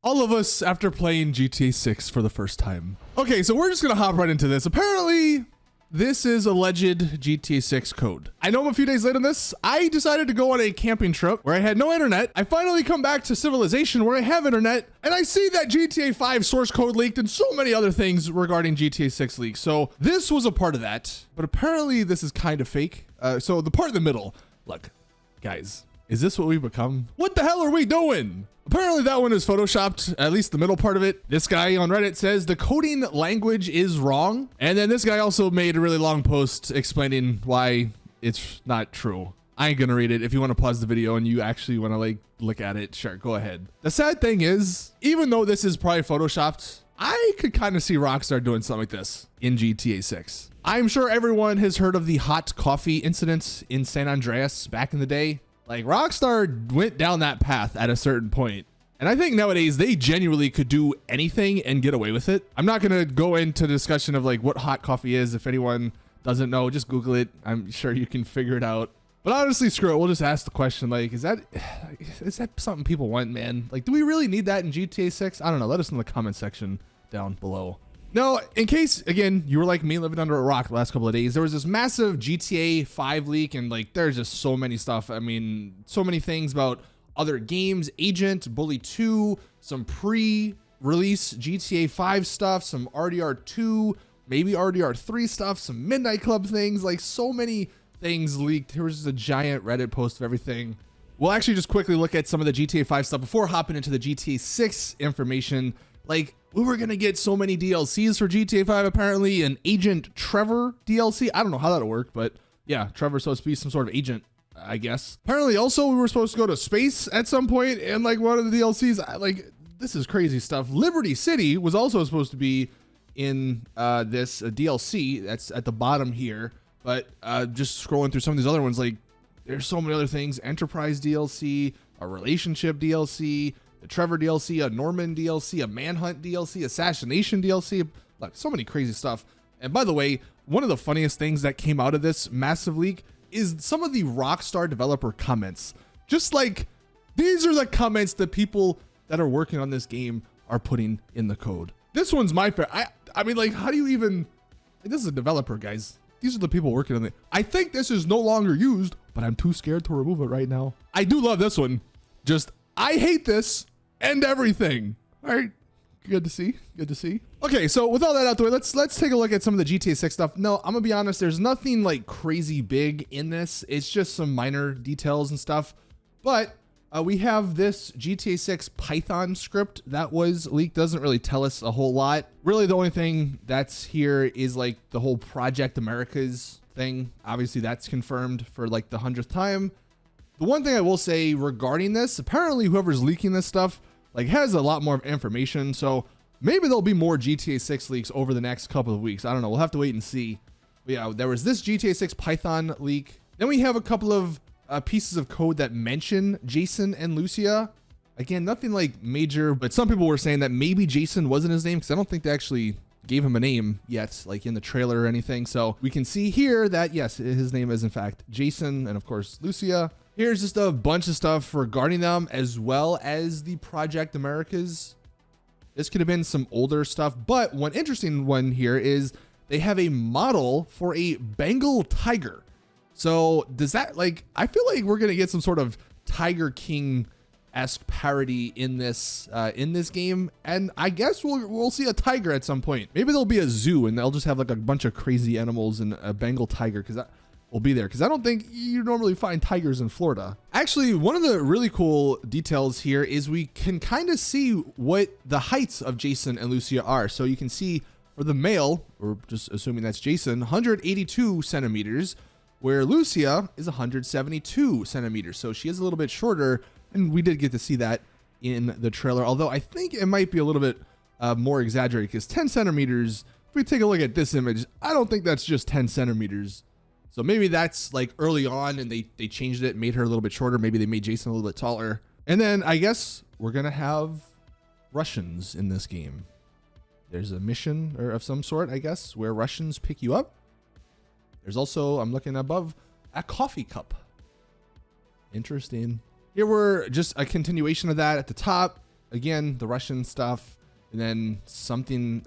all of us after playing GTA 6 for the first time. Okay, so we're just gonna hop right into this. Apparently, this is alleged GTA 6 code. I know I'm a few days late on this. I decided to go on a camping trip where I had no internet. I finally come back to Civilization where I have internet, and I see that GTA 5 source code leaked and so many other things regarding GTA 6 leaks. So this was a part of that, but apparently this is kind of fake. So the part in the middle, look, guys, is this what we've become? What the hell are we doing? Apparently that one is photoshopped, at least the middle part of it. This guy on Reddit says the coding language is wrong. And then this guy also made a really long post explaining why it's not true. I ain't gonna read it. If you want to pause the video and you actually want to like look at it, sure, go ahead. The sad thing is, even though this is probably photoshopped, I could kind of see Rockstar doing something like this in GTA 6. I'm sure everyone has heard of the hot coffee incident in San Andreas back in the day. Like, Rockstar went down that path at a certain point. And I think nowadays they genuinely could do anything and get away with it. I'm not going to go into discussion of like what hot coffee is. If anyone doesn't know, just Google it. I'm sure you can figure it out. But honestly, screw it. We'll just ask the question, like, is that something people want, man? Like, do we really need that in GTA 6? I don't know. Let us know in the comment section down below. Now, in case, again, you were like me living under a rock the last couple of days, there was this massive GTA 5 leak, and like, there's just so many stuff. I mean, so many things about other games, Agent, Bully 2, some pre-release GTA 5 stuff, some RDR 2, maybe RDR 3 stuff, some Midnight Club things, like so many things leaked. There was just a giant Reddit post of everything. We'll actually just quickly look at some of the GTA 5 stuff before hopping into the GTA 6 information. Like, we were gonna get so many DLCs for GTA 5, apparently, an Agent Trevor DLC. I don't know how that'll work, but yeah, Trevor's supposed to be some sort of agent, I guess. Apparently, also, we were supposed to go to space at some point, and like one of the DLCs, like, this is crazy stuff. Liberty City was also supposed to be in this DLC that's at the bottom here, but just scrolling through some of these other ones, like, there's so many other things. Enterprise DLC, a relationship DLC, the Trevor DLC, a Norman DLC, a Manhunt DLC, Assassination DLC, like so many crazy stuff. And by the way, one of the funniest things that came out of this massive leak is some of the Rockstar developer comments. Just like, these are the comments that people that are working on this game are putting in the code. This one's my favorite. I mean, like, how do you even, this is a developer, guys. These are the people working on it. I think this is no longer used, but I'm too scared to remove it right now. I do love this one. Just, I hate this and everything. All right, good to see, good to see. Okay, so with all that out the way, let's take a look at some of the GTA 6 stuff. No, I'm gonna be honest, there's nothing like crazy big in this. It's just some minor details and stuff. But we have this GTA 6 Python script that was leaked. Doesn't really tell us a whole lot. Really, the only thing that's here is like the whole Project Americas thing. Obviously, that's confirmed for like the 100th time. The one thing I will say regarding this, apparently whoever's leaking this stuff like has a lot more information. So maybe there'll be more GTA 6 leaks over the next couple of weeks. I don't know. We'll have to wait and see. But yeah, there was this GTA 6 Python leak. Then we have a couple of pieces of code that mention Jason and Lucia. Again, nothing like major, but some people were saying that maybe Jason wasn't his name because I don't think they actually gave him a name yet, like in the trailer or anything. So we can see here that yes, his name is in fact Jason, and of course Lucia. Here's just a bunch of stuff regarding them, as well as the Project Americas. This could have been some older stuff, but one interesting one here is they have a model for a Bengal tiger. So does that, like, I feel like we're gonna get some sort of Tiger King-esque parody in this game, and I guess we'll see a tiger at some point. Maybe there'll be a zoo and they'll just have like a bunch of crazy animals and a Bengal tiger, because that will be there, because I don't think you normally find tigers in Florida. Actually, one of the really cool details here is we can kind of see what the heights of Jason and Lucia are. So you can see for the male, we're just assuming that's Jason, 182 centimeters, where Lucia is 172 centimeters. So she is a little bit shorter, and we did get to see that in the trailer, although I think it might be a little bit more exaggerated, because 10 centimeters, if we take a look at this image, I don't think that's just 10 centimeters. So maybe that's like early on and they changed it, made her a little bit shorter. Maybe they made Jason a little bit taller. And then I guess we're going to have Russians in this game. There's a mission or of some sort, I guess, where Russians pick you up. There's also, I'm looking above, a coffee cup. Interesting. Here we're just a continuation of that at the top. again, the Russian stuff, and then something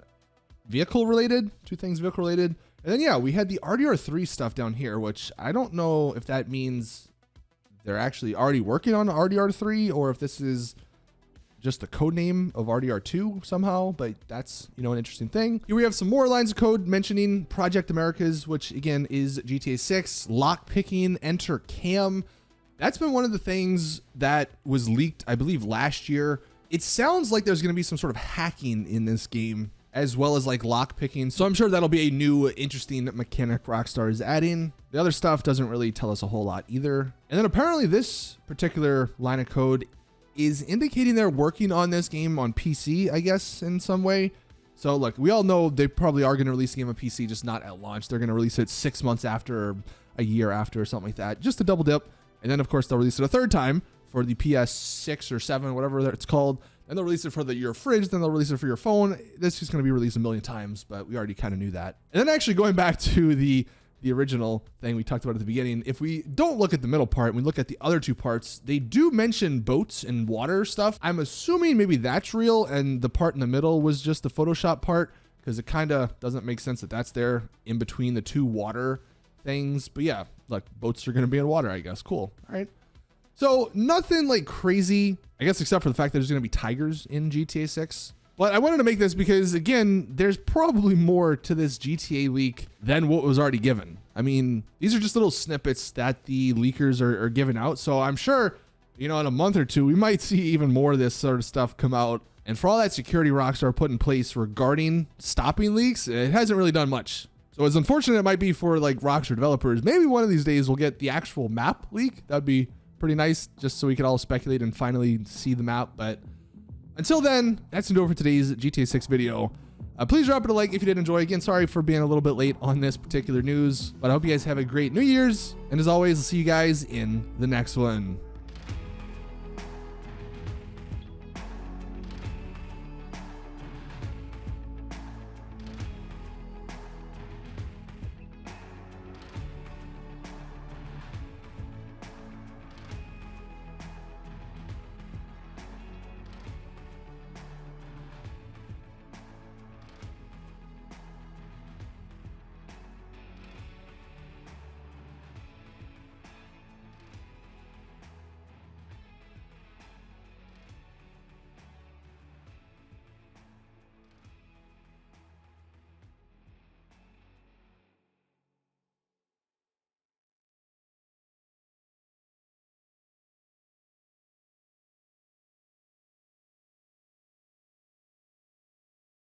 vehicle related, two things vehicle related. And then, yeah, we had the RDR3 stuff down here, which I don't know if that means they're actually already working on RDR3 or if this is just the code name of RDR2 somehow, but that's, you know, an interesting thing. Here we have some more lines of code mentioning Project Americas, which again is GTA 6, lock picking, enter cam. That's been one of the things that was leaked, I believe, last year. It sounds like there's going to be some sort of hacking in this game, as well as like lock picking. So I'm sure that'll be a new interesting mechanic Rockstar is adding. The other stuff doesn't really tell us a whole lot either. And then apparently this particular line of code is indicating they're working on this game on PC, I guess, in some way. So look, we all know they probably are going to release the game on PC, just not at launch. They're going to release it 6 months after, or a year after, or something like that, just to double dip. And then of course they'll release it a third time for the PS6 or 7, whatever it's called. Then they'll release it for your fridge, then they'll release it for your phone. This is going to be released a million times, but we already kind of knew that. And then actually going back to the original thing we talked about at the beginning, if we don't look at the middle part, we look at the other two parts, they do mention boats and water stuff. I'm assuming maybe that's real, and the part in the middle was just the Photoshop part, because it kind of doesn't make sense that that's there in between the two water things. But yeah, look, boats are going to be in water, I guess. Cool. All right. So nothing like crazy, I guess, except for the fact that there's going to be tigers in GTA 6. But I wanted to make this because, again, there's probably more to this GTA leak than what was already given. I mean, these are just little snippets that the leakers are giving out. So I'm sure, you know, in a month or two, we might see even more of this sort of stuff come out. And for all that security Rockstar put in place regarding stopping leaks, it hasn't really done much. So as unfortunate it might be for like Rockstar developers, maybe one of these days we'll get the actual map leak. That'd be pretty nice, just so we could all speculate and finally see the map. But until then, that's it over for today's GTA 6 video. Please drop it a like if you did enjoy. Again, sorry for being a little bit late on this particular news, but I hope you guys have a great New Year's. And as always, I'll see you guys in the next one.